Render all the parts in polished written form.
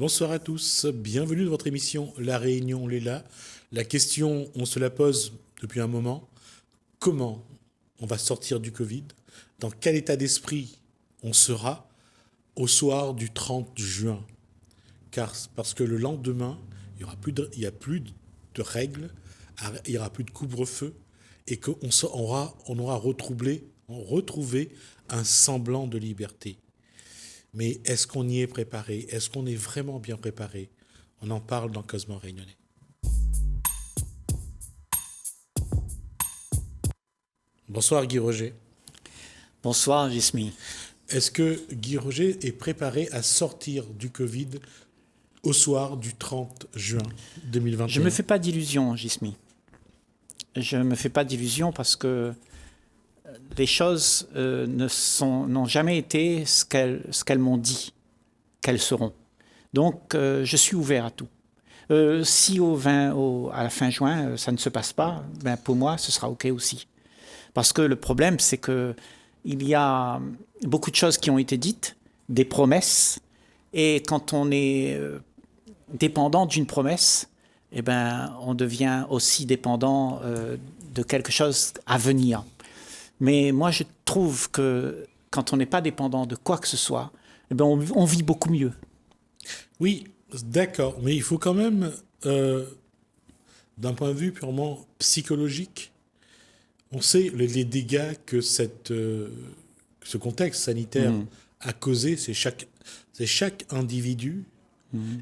Bonsoir à tous, bienvenue dans votre émission La Réunion, on est là. La question, on se la pose depuis un moment. Comment on va sortir du Covid? Dans quel état d'esprit on sera au soir du 30 juin? Parce que le lendemain, il y a plus de règles, il n'y aura plus de couvre-feu et on aura retrouvé un semblant de liberté. Mais est-ce qu'on y est préparé? Est-ce qu'on est vraiment bien préparé? On en parle dans Cosmo Réunionnais. Bonsoir Guy Roger. Bonsoir Gismi. Est-ce que Guy Roger est préparé à sortir du Covid au soir du 30 juin 2021? Je ne me fais pas d'illusions, Gismi. Je ne me fais pas d'illusions parce que les choses n'ont jamais été ce qu'elles m'ont dit qu'elles seront. Donc, je suis ouvert à tout. Si à la fin juin, ça ne se passe pas, ben pour moi, ce sera OK aussi. Parce que le problème, c'est qu'il y a beaucoup de choses qui ont été dites, des promesses, et quand on est dépendant d'une promesse, eh ben, on devient aussi dépendant de quelque chose à venir. Mais moi, je trouve que quand on n'est pas dépendant de quoi que ce soit, eh ben, on vit beaucoup mieux. Oui, d'accord, mais il faut quand même, d'un point de vue purement psychologique, on sait les dégâts que ce contexte sanitaire a causé, c'est chaque individu,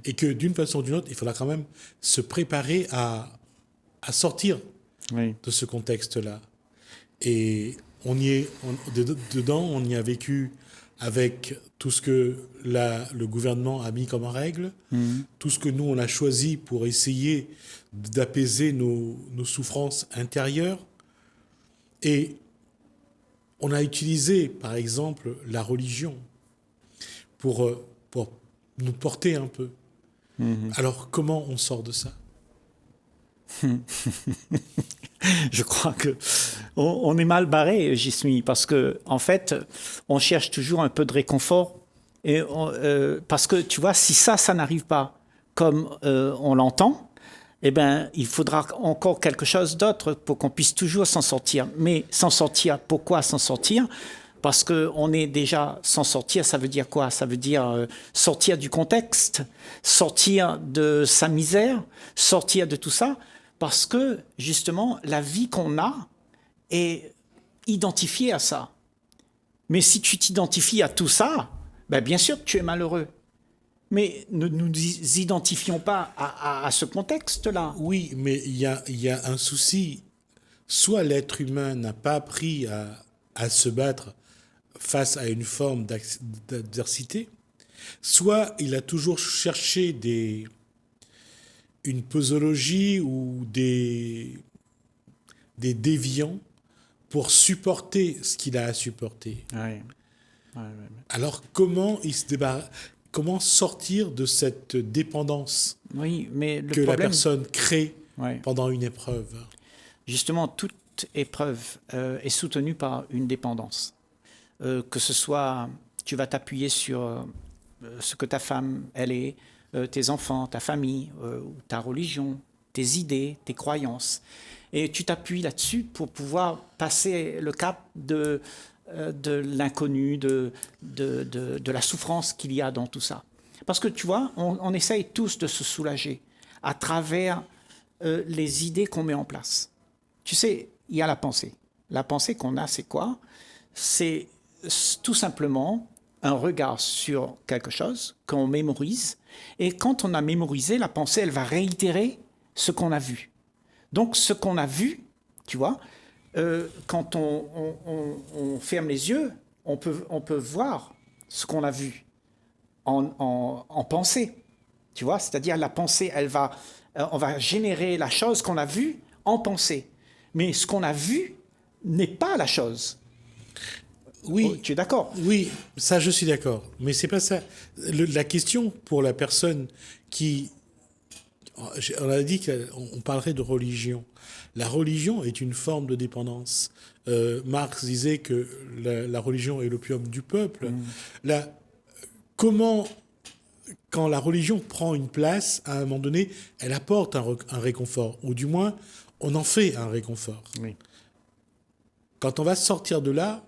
et que d'une façon ou d'une autre, il faudra quand même se préparer à sortir de ce contexte-là. Et on y a vécu avec tout ce que le gouvernement a mis comme règle, tout ce que nous, on a choisi pour essayer d'apaiser nos souffrances intérieures. Et on a utilisé, par exemple, la religion pour nous porter un peu. Alors, comment on sort de ça? Je crois que on est mal barré, Gismi, parce que en fait, on cherche toujours un peu de réconfort. Et parce que, tu vois, si ça n'arrive pas comme on l'entend, eh ben, il faudra encore quelque chose d'autre pour qu'on puisse toujours s'en sortir. Mais s'en sortir, pourquoi s'en sortir? Parce qu'on est déjà s'en sortir, ça veut dire quoi? Ça veut dire sortir du contexte, sortir de sa misère, sortir de tout ça, parce que justement, la vie qu'on a est identifiée à ça. Mais si tu t'identifies à tout ça, ben bien sûr que tu es malheureux. Mais ne nous identifions pas à ce contexte-là. Oui, mais il y a un souci. Soit l'être humain n'a pas appris à se battre face à une forme d'adversité, soit il a toujours cherché une posologie ou des déviants pour supporter ce qu'il a à supporter. Ouais. Alors comment comment sortir de cette dépendance mais que la personne crée pendant une épreuve? Justement, toute épreuve est soutenue par une dépendance. Que ce soit, tu vas t'appuyer sur ce que ta femme, elle est, tes enfants, ta famille, ta religion, tes idées, tes croyances. Et tu t'appuies là-dessus pour pouvoir passer le cap de l'inconnu, de la souffrance qu'il y a dans tout ça. Parce que tu vois, on essaye tous de se soulager à travers les idées qu'on met en place. Tu sais, il y a la pensée. La pensée qu'on a, c'est quoi? C'est tout simplement un regard sur quelque chose qu'on mémorise. Et quand on a mémorisé, la pensée, elle va réitérer ce qu'on a vu. Donc, ce qu'on a vu, tu vois, quand on ferme les yeux, on peut voir ce qu'on a vu en pensée. Tu vois, c'est-à-dire la pensée, on va générer la chose qu'on a vue en pensée. Mais ce qu'on a vu n'est pas la chose. Oui, tu es d'accord? Oui, ça je suis d'accord. Mais c'est pas ça. La question pour la personne qui... On a dit qu'on parlerait de religion. La religion est une forme de dépendance. Marx disait que la religion est l'opium du peuple. Comment quand la religion prend une place, à un moment donné, elle apporte un réconfort, ou du moins, on en fait un réconfort. Oui. Quand on va sortir de là,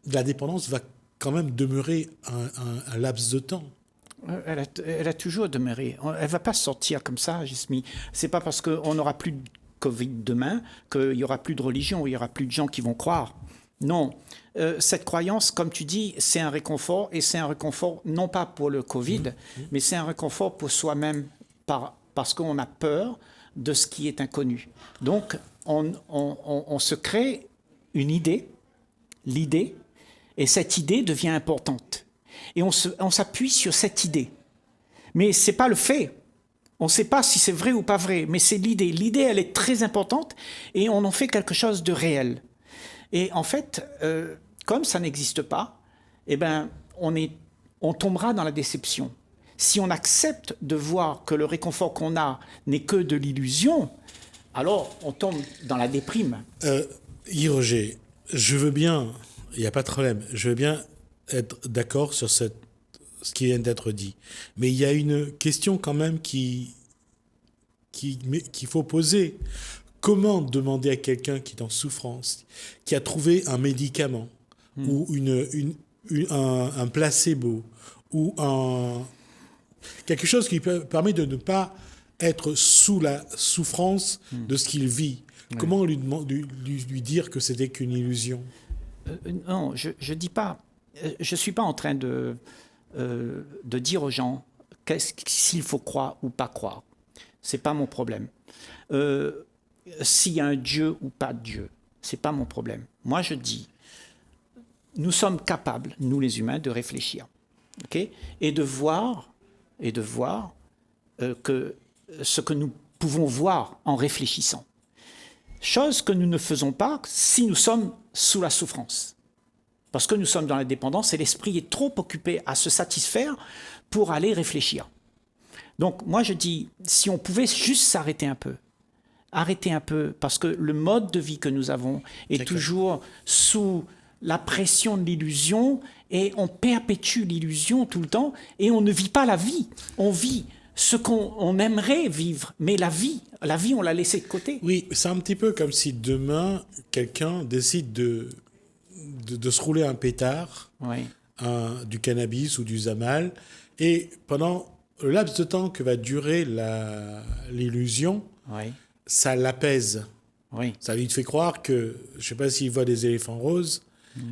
la dépendance va quand même demeurer un laps de temps. Elle a toujours demeuré. Elle ne va pas sortir comme ça, Gismi. Ce n'est pas parce qu'on n'aura plus de Covid demain qu'il n'y aura plus de religion, il n'y aura plus de gens qui vont croire. Non. Cette croyance, comme tu dis, c'est un réconfort, et c'est un réconfort non pas pour le Covid, mais c'est un réconfort pour soi-même, parce qu'on a peur de ce qui est inconnu. Donc, on se crée une idée, l'idée, et cette idée devient importante. Et on s'appuie sur cette idée. Mais ce n'est pas le fait. On ne sait pas si c'est vrai ou pas vrai, mais c'est l'idée. L'idée, elle est très importante, et on en fait quelque chose de réel. Et en fait, comme ça n'existe pas, eh ben, on tombera dans la déception. Si on accepte de voir que le réconfort qu'on a n'est que de l'illusion, alors on tombe dans la déprime. Guy Roger, je veux bien, il n'y a pas de problème, je veux bien être d'accord sur ce qui vient d'être dit. Mais il y a une question quand même qu'il faut poser. Comment demander à quelqu'un qui est en souffrance, qui a trouvé un médicament, ou un placebo, ou quelque chose qui permet de ne pas être sous la souffrance de ce qu'il vit. Comment lui dire que c'était qu'une illusion? Non, je dis pas. Je suis pas en train de dire aux gens s'il faut croire ou pas croire. C'est pas mon problème. S'il y a un Dieu ou pas de Dieu, c'est pas mon problème. Moi, je dis, nous sommes capables, nous les humains, de réfléchir, okay, et de voir que ce que nous pouvons voir en réfléchissant. Chose que nous ne faisons pas si nous sommes sous la souffrance. Parce que nous sommes dans la dépendance et l'esprit est trop occupé à se satisfaire pour aller réfléchir. Donc, moi, je dis, si on pouvait juste s'arrêter un peu, parce que le mode de vie que nous avons est toujours sous la pression de l'illusion, et on perpétue l'illusion tout le temps, et on ne vit pas la vie. On vit ce qu'on aimerait vivre, mais la vie, on l'a laissée de côté. Oui, c'est un petit peu comme si demain, quelqu'un décide de se rouler un pétard, Oui. Du cannabis ou du Zamal, et pendant le laps de temps que va durer l'illusion, Oui. ça l'apaise. Oui. Ça lui fait croire que, je ne sais pas s'il voit des éléphants roses,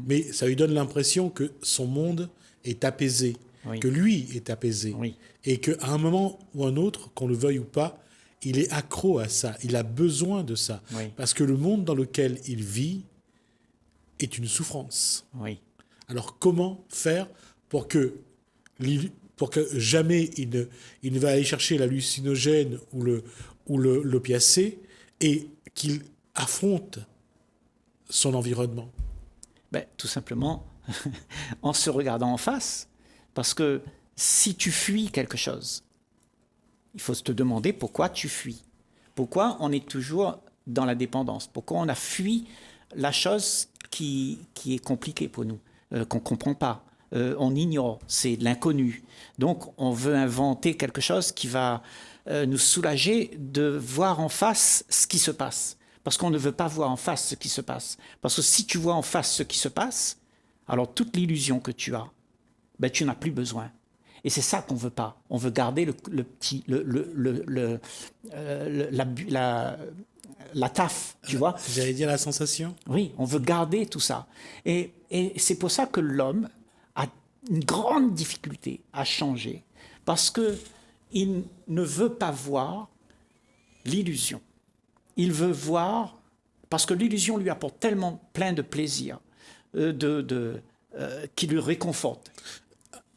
mais ça lui donne l'impression que son monde est apaisé, que lui est apaisé. Oui. Et qu'à un moment ou un autre, qu'on le veuille ou pas, il est accro à ça, il a besoin de ça. Oui. Parce que le monde dans lequel il vit est une souffrance. Oui. Alors comment faire pour que jamais il ne va aller chercher l'hallucinogène ou l'opiacé, et qu'il affronte son environnement? Ben, tout simplement en se regardant en face. Parce que si tu fuis quelque chose, il faut se te demander pourquoi tu fuis. Pourquoi on est toujours dans la dépendance? Pourquoi on a fui la chose qui est compliquée pour nous, qu'on ne comprend pas, on ignore, c'est l'inconnu. Donc on veut inventer quelque chose qui va nous soulager de voir en face ce qui se passe. Parce qu'on ne veut pas voir en face ce qui se passe. Parce que si tu vois en face ce qui se passe, alors toute l'illusion que tu as, ben, tu n'as plus besoin. Et c'est ça qu'on ne veut pas. On veut garder la taf, tu vois. J'allais dire la sensation. Oui, on veut garder tout ça. Et c'est pour ça que l'homme a une grande difficulté à changer. Parce qu'il ne veut pas voir l'illusion. Il veut voir, parce que l'illusion lui apporte tellement plein de plaisir, qui lui réconforte.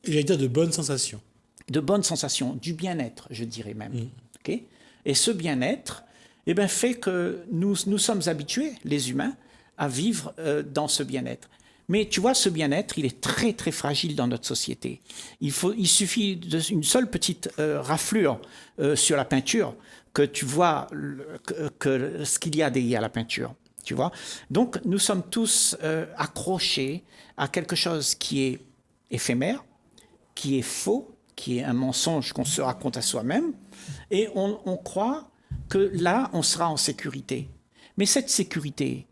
J'allais dire de bonnes sensations. De bonnes sensations, du bien-être, je dirais même. Okay? Et ce bien-être, eh ben, fait que nous sommes habitués, les humains, à vivre dans ce bien-être. Mais tu vois, ce bien-être, il est très, très fragile dans notre société. Il suffit d'une seule petite raflure sur la peinture que tu vois que ce qu'il y a derrière la peinture. Tu vois? Donc, nous sommes tous accrochés à quelque chose qui est éphémère, qui est faux, qui est un mensonge qu'on se raconte à soi-même, et on croit que là, on sera en sécurité. Mais cette sécurité,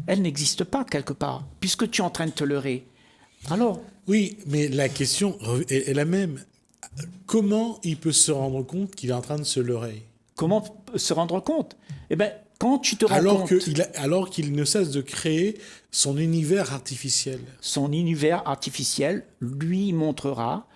elle n'existe pas quelque part, puisque tu es en train de te leurrer. Alors, oui, mais la question est la même. Comment il peut se rendre compte qu'il est en train de se leurrer? comment se rendre compte? Eh bien, quand tu te rends compte... Alors qu'il ne cesse de créer son univers artificiel. Son univers artificiel lui montrera,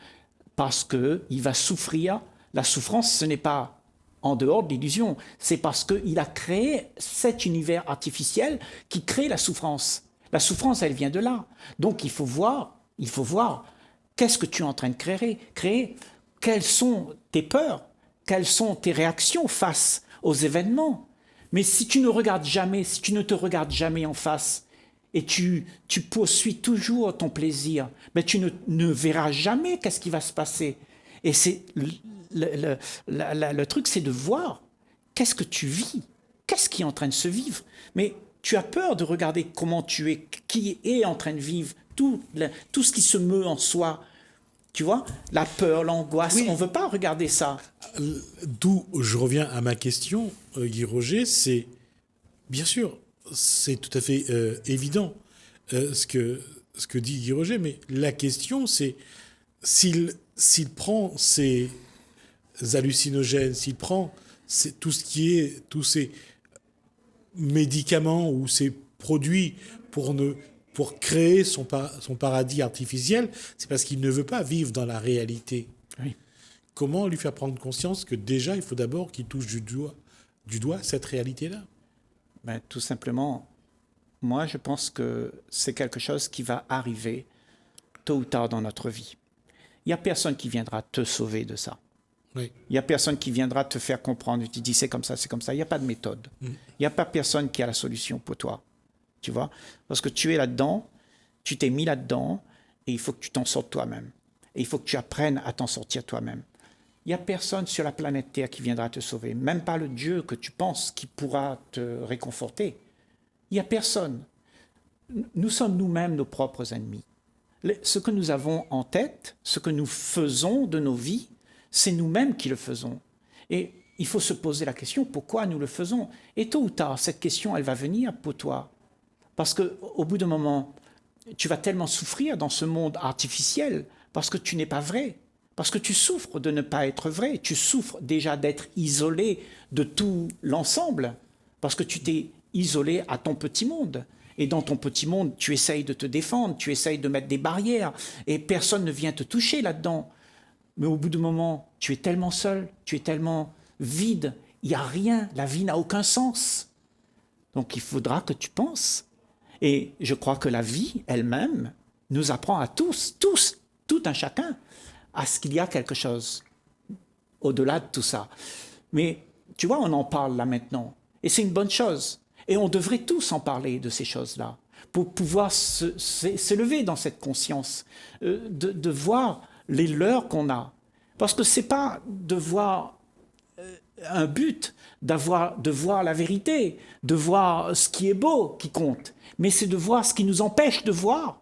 parce qu'il va souffrir. La souffrance, ce n'est pas en dehors de l'illusion, c'est parce qu'il a créé cet univers artificiel qui crée la souffrance. La souffrance, elle vient de là. Donc il faut voir qu'est-ce que tu es en train de créer, quelles sont tes peurs, quelles sont tes réactions face aux événements. Mais si tu ne regardes jamais, si tu ne te regardes jamais en face, et tu poursuis toujours ton plaisir, mais tu ne verras jamais qu'est-ce qui va se passer. Et c'est le truc, c'est de voir qu'est-ce que tu vis, qu'est-ce qui est en train de se vivre. Mais tu as peur de regarder comment tu es, qui est en train de vivre, tout ce qui se meut en soi. Tu vois, la peur, l'angoisse, oui. On ne veut pas regarder ça. D'où je reviens à ma question, Guy Roger, c'est, bien sûr, c'est tout à fait évident ce que dit Guy Roger, mais la question, c'est s'il prend ces hallucinogènes, s'il prend tous ces médicaments ou ces produits pour créer son paradis artificiel, c'est parce qu'il ne veut pas vivre dans la réalité. Oui. Comment lui faire prendre conscience que déjà, il faut d'abord qu'il touche du doigt cette réalité-là? Ben, tout simplement, moi, je pense que c'est quelque chose qui va arriver tôt ou tard dans notre vie. Il n'y a personne qui viendra te sauver de ça. Oui. Il n'y a personne qui viendra te faire comprendre. Tu dis, c'est comme ça, c'est comme ça. Il n'y a pas de méthode. Il n'y a pas personne qui a la solution pour toi. Tu vois? Parce que tu es là-dedans, tu t'es mis là-dedans, et il faut que tu t'en sortes toi-même. Et il faut que tu apprennes à t'en sortir toi-même. Il n'y a personne sur la planète Terre qui viendra te sauver. Même pas le Dieu que tu penses qui pourra te réconforter. Il n'y a personne. Nous sommes nous-mêmes nos propres ennemis. Ce que nous avons en tête, ce que nous faisons de nos vies, c'est nous-mêmes qui le faisons. Et il faut se poser la question, pourquoi nous le faisons? Et tôt ou tard, cette question, elle va venir pour toi. Parce qu'au bout d'un moment, tu vas tellement souffrir dans ce monde artificiel parce que tu n'es pas vrai. Parce que tu souffres de ne pas être vrai. Tu souffres déjà d'être isolé de tout l'ensemble. Parce que tu t'es isolé à ton petit monde. Et dans ton petit monde, tu essayes de te défendre, tu essayes de mettre des barrières. Et personne ne vient te toucher là-dedans. Mais au bout d'un moment, tu es tellement seul, tu es tellement vide. Il n'y a rien, la vie n'a aucun sens. Donc il faudra que tu penses. Et je crois que la vie elle-même nous apprend à tous, tout un chacun, à ce qu'il y a quelque chose au-delà de tout ça. Mais tu vois, on en parle là maintenant. Et c'est une bonne chose. Et on devrait tous en parler de ces choses-là pour pouvoir s'élever dans cette conscience, de voir les leurres qu'on a. Parce que ce n'est pas de voir un but, de voir la vérité, de voir ce qui est beau qui compte. Mais c'est de voir ce qui nous empêche de voir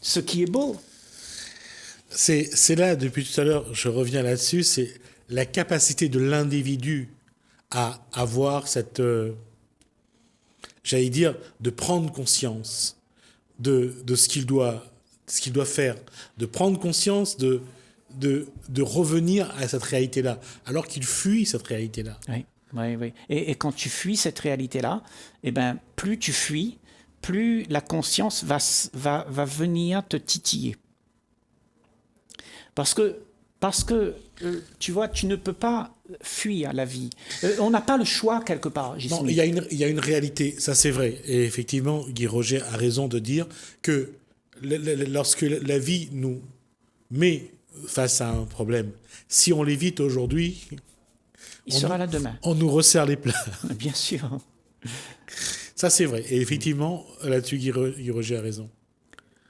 ce qui est beau. C'est là, depuis tout à l'heure, je reviens là-dessus, c'est la capacité de l'individu à avoir cette, j'allais dire, de prendre conscience de ce qu'il doit faire, de prendre conscience de revenir à cette réalité-là, alors qu'il fuit cette réalité-là. Oui. Et quand tu fuis cette réalité-là, eh ben, plus tu fuis, plus la conscience va venir te titiller. Parce que tu vois, tu ne peux pas fuir la vie. On n'a pas le choix quelque part. Non, il y a une réalité, ça c'est vrai. Et effectivement, Guy Roger a raison de dire que lorsque la vie nous met face à un problème, si on l'évite aujourd'hui, il sera là demain. On nous resserre les plats. Bien sûr. Ça c'est vrai. Et effectivement, là-dessus, Guy Roger a raison.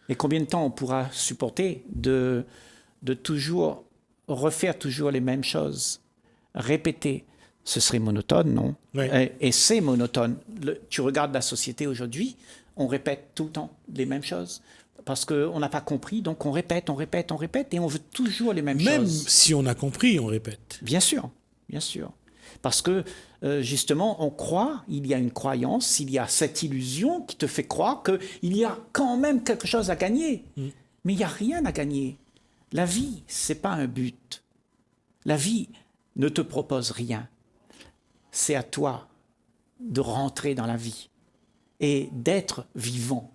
Et combien de temps on pourra supporter de toujours refaire toujours les mêmes choses, répéter? Ce serait monotone, non? Oui. Et c'est monotone. Tu regardes la société aujourd'hui, on répète tout le temps les mêmes choses. parce qu'on n'a pas compris, donc on répète, et on veut toujours les mêmes Même choses. si on a compris, on répète. Bien sûr. Parce que, justement, on croit, il y a une croyance, il y a cette illusion qui te fait croire qu'il y a quand même quelque chose à gagner. Mais il n'y a rien à gagner. La vie, ce n'est pas un but. La vie ne te propose rien. C'est à toi de rentrer dans la vie et d'être vivant.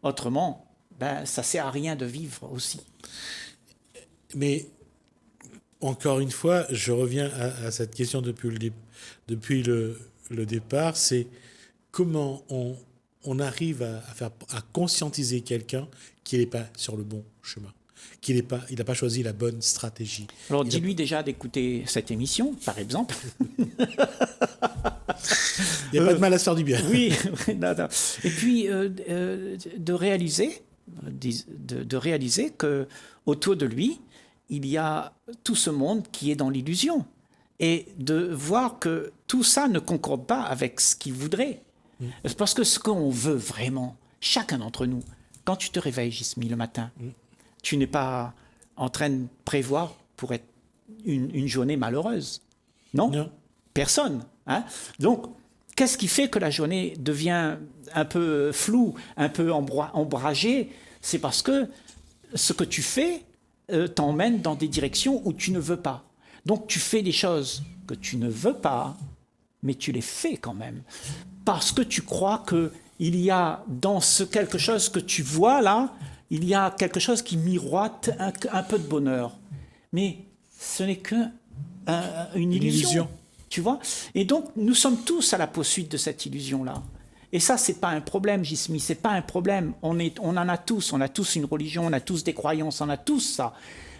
Autrement, ça ne sert à rien de vivre aussi. Mais encore une fois, je reviens à cette question depuis le départ, c'est comment on arrive à conscientiser quelqu'un qui n'est pas sur le bon chemin, il n'a pas choisi la bonne stratégie. Alors dis-lui déjà d'écouter cette émission, par exemple. Il n'y a pas de mal à se faire du bien. Oui, non. Et puis de réaliser que autour de lui, il y a tout ce monde qui est dans l'illusion. Et de voir que tout ça ne concorde pas avec ce qu'il voudrait. Parce que ce qu'on veut vraiment, chacun d'entre nous, quand tu te réveilles, Gismi, le matin, tu n'es pas en train de prévoir pour être une journée malheureuse. Non. Personne. Hein? Donc, qu'est-ce qui fait que la journée devient un peu floue, un peu ombragée? C'est parce que ce que tu fais t'emmène dans des directions où tu ne veux pas. Donc, tu fais des choses que tu ne veux pas, mais tu les fais quand même. Parce que tu crois qu'il y a dans ce quelque chose que tu vois là, il y a quelque chose qui miroite un peu de bonheur. Mais ce n'est qu'une illusion. Tu vois? Et donc, nous sommes tous à la poursuite de cette illusion-là. Et ça, ce n'est pas un problème, Gismi, ce n'est pas un problème. On en a tous une religion, on a tous des croyances, on a tous ça.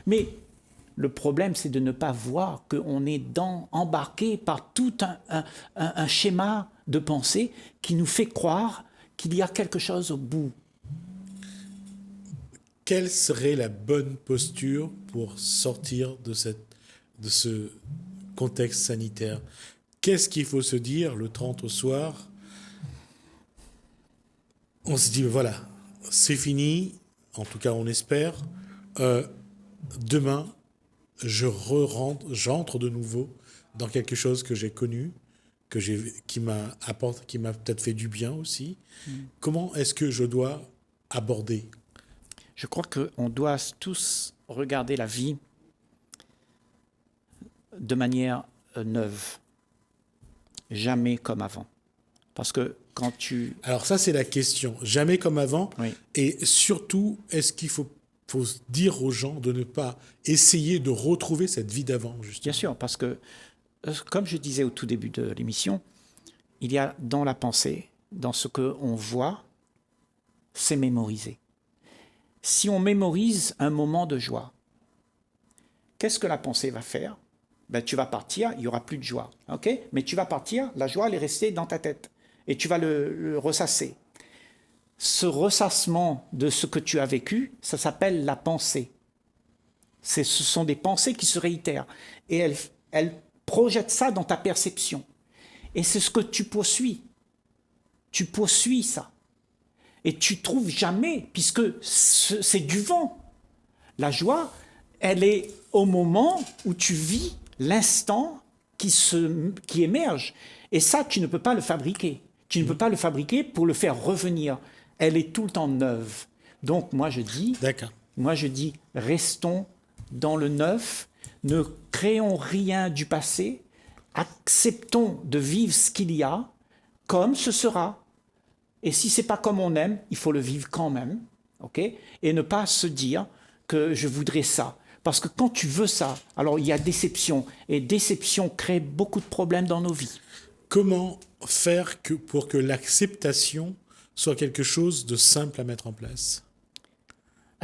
Mais le problème, c'est de ne pas voir qu'on est embarqué par tout un schéma de pensée qui nous fait croire qu'il y a quelque chose au bout. Quelle serait la bonne posture pour sortir de ce contexte sanitaire? Qu'est-ce qu'il faut se dire le 30 au soir? On se dit, voilà, c'est fini, en tout cas on espère. Demain, j'entre de nouveau dans quelque chose que j'ai connu, qui m'a peut-être fait du bien aussi. Comment est-ce que je dois aborder? Je crois qu'on doit tous regarder la vie de manière neuve, jamais comme avant. Parce que quand tu... Alors ça, c'est la question. Jamais comme avant. Oui. Et surtout, est-ce qu'il faut dire aux gens de ne pas essayer de retrouver cette vie d'avant, justement? Bien sûr, parce que, comme je disais au tout début de l'émission, il y a dans la pensée, dans ce qu'on voit, c'est mémoriser. Si on mémorise un moment de joie, qu'est-ce que la pensée va faire? Tu vas partir, il n'y aura plus de joie. Okay? Mais tu vas partir, la joie, elle est restée dans ta tête. Et tu vas le ressasser. Ce ressassement de ce que tu as vécu, ça s'appelle la pensée. Ce sont des pensées qui se réitèrent. Et elles projettent ça dans ta perception. Et c'est ce que tu poursuis. Tu poursuis ça. Et tu trouves jamais, puisque c'est du vent. La joie, elle est au moment où tu vis l'instant qui émerge. Et ça, tu ne peux pas le fabriquer. Tu ne peux pas le fabriquer pour le faire revenir. Elle est tout le temps neuve. Donc, moi, je dis, restons dans le neuf, ne créons rien du passé, acceptons de vivre ce qu'il y a, comme ce sera. Et si ce n'est pas comme on aime, il faut le vivre quand même, okay? Et ne pas se dire que je voudrais ça. Parce que quand tu veux ça, alors il y a déception. Et déception crée beaucoup de problèmes dans nos vies. Comment faire pour que l'acceptation soit quelque chose de simple à mettre en place?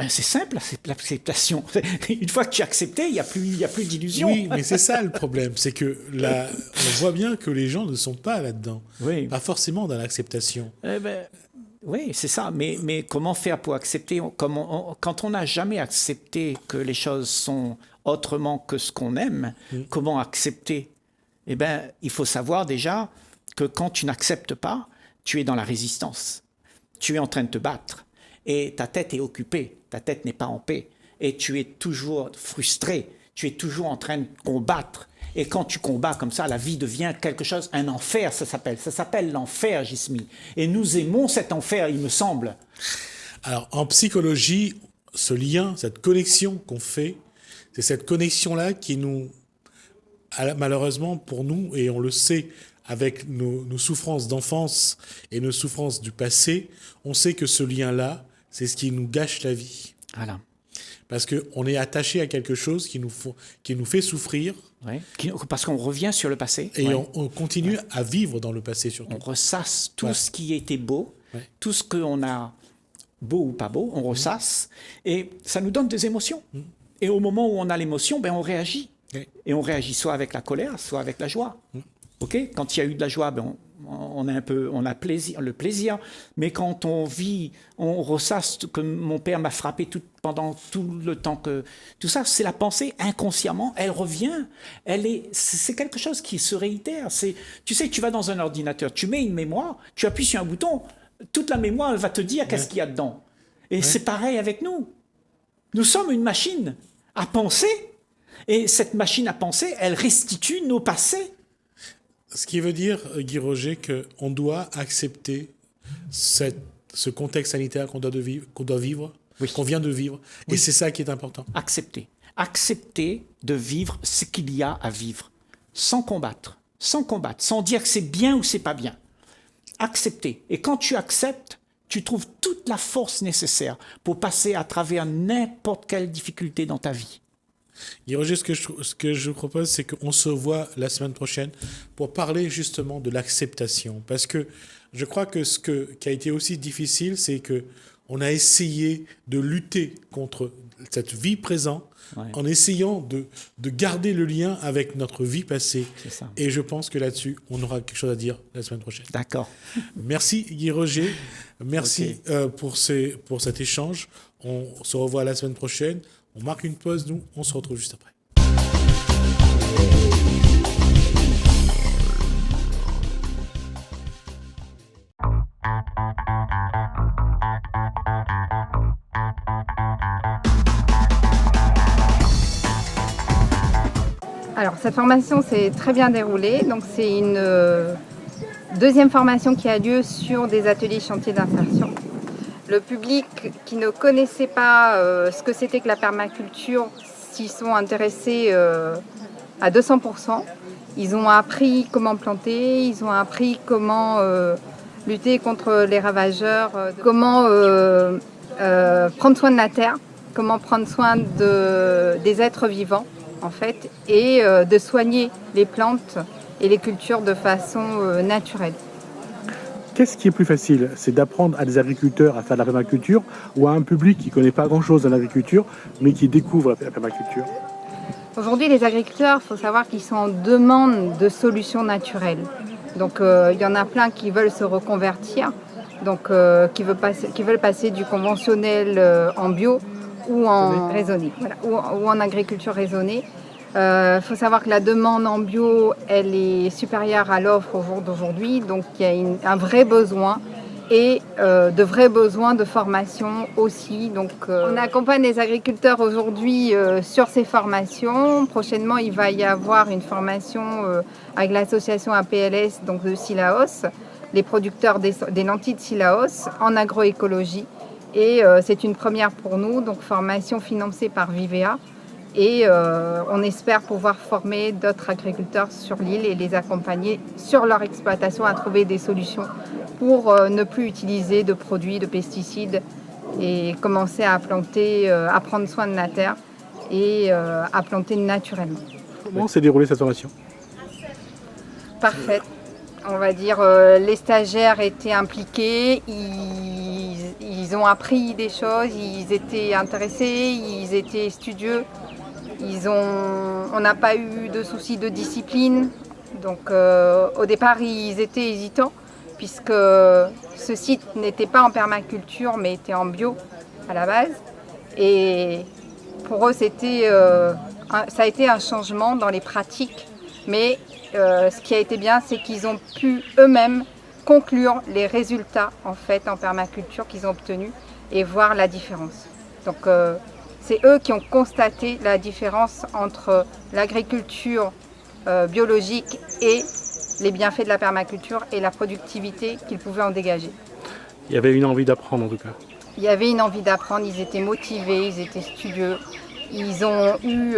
C'est simple, l'acceptation. Une fois que tu as accepté, il n'y a plus d'illusion. Oui, mais c'est ça le problème. C'est que on voit bien que les gens ne sont pas là-dedans. Oui. Pas forcément dans l'acceptation. Oui, c'est ça. Mais comment faire pour accepter? Quand on n'a jamais accepté que les choses sont autrement que ce qu'on aime, comment accepter? Il faut savoir déjà que quand tu n'acceptes pas, tu es dans la résistance. Tu es en train de te battre. et ta tête est occupée, ta tête n'est pas en paix. Et tu es toujours frustré, tu es toujours en train de combattre. Et quand tu combats comme ça, la vie devient quelque chose, un enfer, ça s'appelle l'enfer, Jismi. Et nous aimons cet enfer, il me semble. Alors, en psychologie, ce lien, cette connexion qu'on fait, c'est cette connexion-là qui nous, malheureusement pour nous, et on le sait avec nos souffrances d'enfance et nos souffrances du passé, on sait que ce lien-là, c'est ce qui nous gâche la vie. Voilà. Parce qu'on est attaché à quelque chose qui nous fait souffrir. Ouais. Parce qu'on revient sur le passé. Et on continue à vivre dans le passé surtout. On ressasse tout ce qui était beau, tout ce qu'on a, beau ou pas beau, on ressasse. Et ça nous donne des émotions. Et au moment où on a l'émotion, on réagit. Et on réagit soit avec la colère, soit avec la joie. Okay, quand il y a eu de la joie, on a le plaisir. Mais quand on vit, on ressasse que mon père m'a frappé pendant tout le temps que tout ça, c'est la pensée inconsciemment, elle revient. C'est quelque chose qui se réitère. Tu sais, tu vas dans un ordinateur, tu mets une mémoire, tu appuies sur un bouton, toute la mémoire elle va te dire qu'est-ce qu'il y a dedans. Et c'est pareil avec nous. Nous sommes une machine à penser, et cette machine à penser, elle restitue nos passés. Ce qui veut dire, Guy Roger, qu'on doit accepter ce contexte sanitaire qu'on doit vivre, qu'on vient de vivre. Oui. Et c'est ça qui est important. Accepter. Accepter de vivre ce qu'il y a à vivre. Sans combattre. Sans dire que c'est bien ou c'est pas bien. Accepter. Et quand tu acceptes, tu trouves toute la force nécessaire pour passer à travers n'importe quelle difficulté dans ta vie. Guy Roger, ce que je vous propose, c'est qu'on se voit la semaine prochaine pour parler justement de l'acceptation. Parce que je crois que qui a été aussi difficile, c'est qu'on a essayé de lutter contre cette vie présente en essayant de garder le lien avec notre vie passée. C'est ça. Et je pense que là-dessus, on aura quelque chose à dire la semaine prochaine. D'accord. Merci Guy Roger. Merci pour cet échange. On se revoit la semaine prochaine. On marque une pause, nous, on se retrouve juste après. Alors, cette formation s'est très bien déroulée. Donc, c'est une deuxième formation qui a lieu sur des ateliers chantiers d'insertion. Le public qui ne connaissait pas ce que c'était que la permaculture, s'y sont intéressés à 200%. Ils ont appris comment planter, ils ont appris comment lutter contre les ravageurs, comment prendre soin de la terre, comment prendre soin des êtres vivants, en fait, et de soigner les plantes et les cultures de façon naturelle. Qu'est-ce qui est plus facile? C'est d'apprendre à des agriculteurs à faire de la permaculture ou à un public qui ne connaît pas grand-chose de l'agriculture, mais qui découvre la permaculture? Aujourd'hui, les agriculteurs, il faut savoir qu'ils sont en demande de solutions naturelles. Donc, il y en a plein qui veulent se reconvertir, donc qui veulent passer du conventionnel en bio ou en raisonné, voilà, ou en agriculture raisonnée. Il faut savoir que la demande en bio, elle est supérieure à l'offre au jour d'aujourd'hui, donc il y a un vrai besoin et de vrais besoins de formation aussi. Donc, on accompagne les agriculteurs aujourd'hui sur ces formations. Prochainement, il va y avoir une formation avec l'association APLS, donc de Sillaos, les producteurs des lentilles de Sillaos en agroécologie. Et c'est une première pour nous, donc formation financée par Vivea. Et on espère pouvoir former d'autres agriculteurs sur l'île et les accompagner sur leur exploitation à trouver des solutions pour ne plus utiliser de produits, de pesticides et commencer à planter, à prendre soin de la terre et à planter naturellement. Comment s'est déroulée cette formation? Parfaite. On va dire, les stagiaires étaient impliqués, ils ont appris des choses, ils étaient intéressés, ils étaient studieux. On n'a pas eu de soucis de discipline, donc au départ ils étaient hésitants puisque ce site n'était pas en permaculture mais était en bio à la base. Et pour eux ça a été un changement dans les pratiques, mais ce qui a été bien c'est qu'ils ont pu eux-mêmes conclure les résultats en fait en permaculture qu'ils ont obtenus et voir la différence. Donc c'est eux qui ont constaté la différence entre l'agriculture biologique et les bienfaits de la permaculture et la productivité qu'ils pouvaient en dégager. Il y avait une envie d'apprendre en tout cas. Il y avait une envie d'apprendre, ils étaient motivés, ils étaient studieux, ils ont eu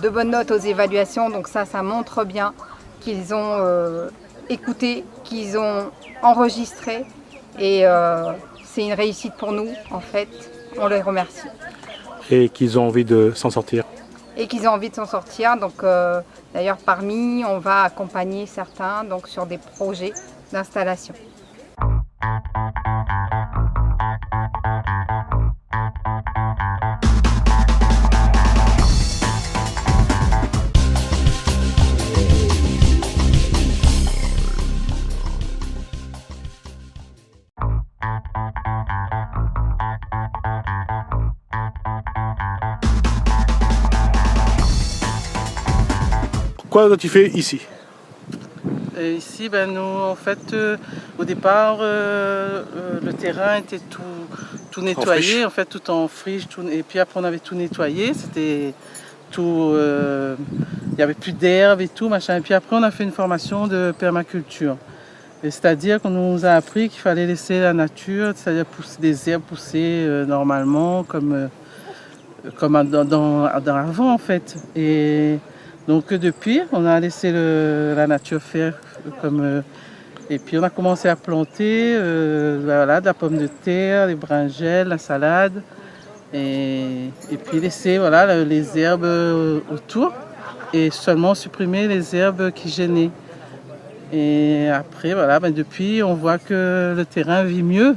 de bonnes notes aux évaluations, donc ça montre bien qu'ils ont écouté, qu'ils ont enregistré et c'est une réussite pour nous en fait, on les remercie. Et qu'ils ont envie de s'en sortir. Et qu'ils ont envie de s'en sortir, donc d'ailleurs parmi, on va accompagner certains donc, sur des projets d'installation. Quoi as-tu fait ici? Ici, nous, en fait, au départ, le terrain était tout nettoyé, en fait, tout en friche. Et puis après, on avait tout nettoyé. C'était tout. Il n'y avait plus d'herbe et tout, machin. Et puis après, on a fait une formation de permaculture. C'est-à-dire qu'on nous a appris qu'il fallait laisser la nature, c'est-à-dire des herbes pousser normalement, comme dans avant, en fait. Et donc depuis, on a laissé la nature faire et puis on a commencé à planter de la pomme de terre, les brinjelles, la salade et puis laisser les herbes autour et seulement supprimer les herbes qui gênaient. Et après, depuis, on voit que le terrain vit mieux.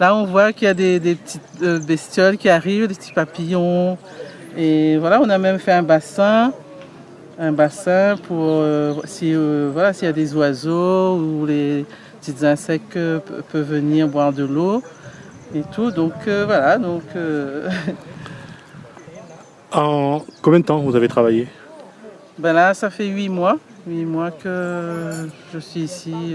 Là, on voit qu'il y a des petites bestioles qui arrivent, des petits papillons. Et voilà, on a même fait un bassin pour s'il y a des oiseaux ou les petits insectes peuvent venir boire de l'eau et tout. Donc voilà. Donc, En combien de temps vous avez travaillé? Là, ça fait 8 mois. 8 mois que je suis ici.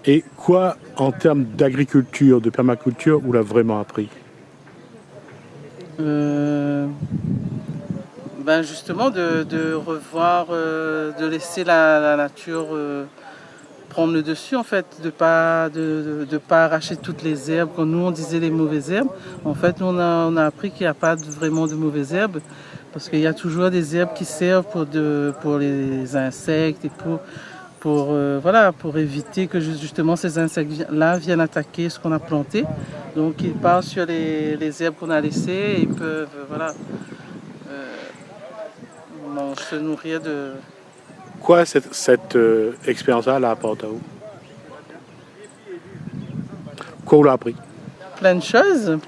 Et quoi, en termes d'agriculture, de permaculture, vous l'avez vraiment appris? Justement, de revoir, de laisser la nature prendre le dessus, en fait, de pas arracher toutes les herbes. Quand nous, on disait les mauvaises herbes, en fait, on a appris qu'il n'y a pas vraiment de mauvaises herbes, parce qu'il y a toujours des herbes qui servent pour les insectes et pour éviter que justement ces insectes-là viennent attaquer ce qu'on a planté. Donc ils partent sur les herbes qu'on a laissées et ils peuvent se nourrir de... Quoi cette expérience-là apporte à vous? Quoi vous l'a appris? Plein de choses.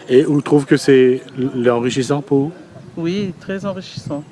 Et vous trouvez que c'est enrichissant pour vous? Oui, très enrichissant.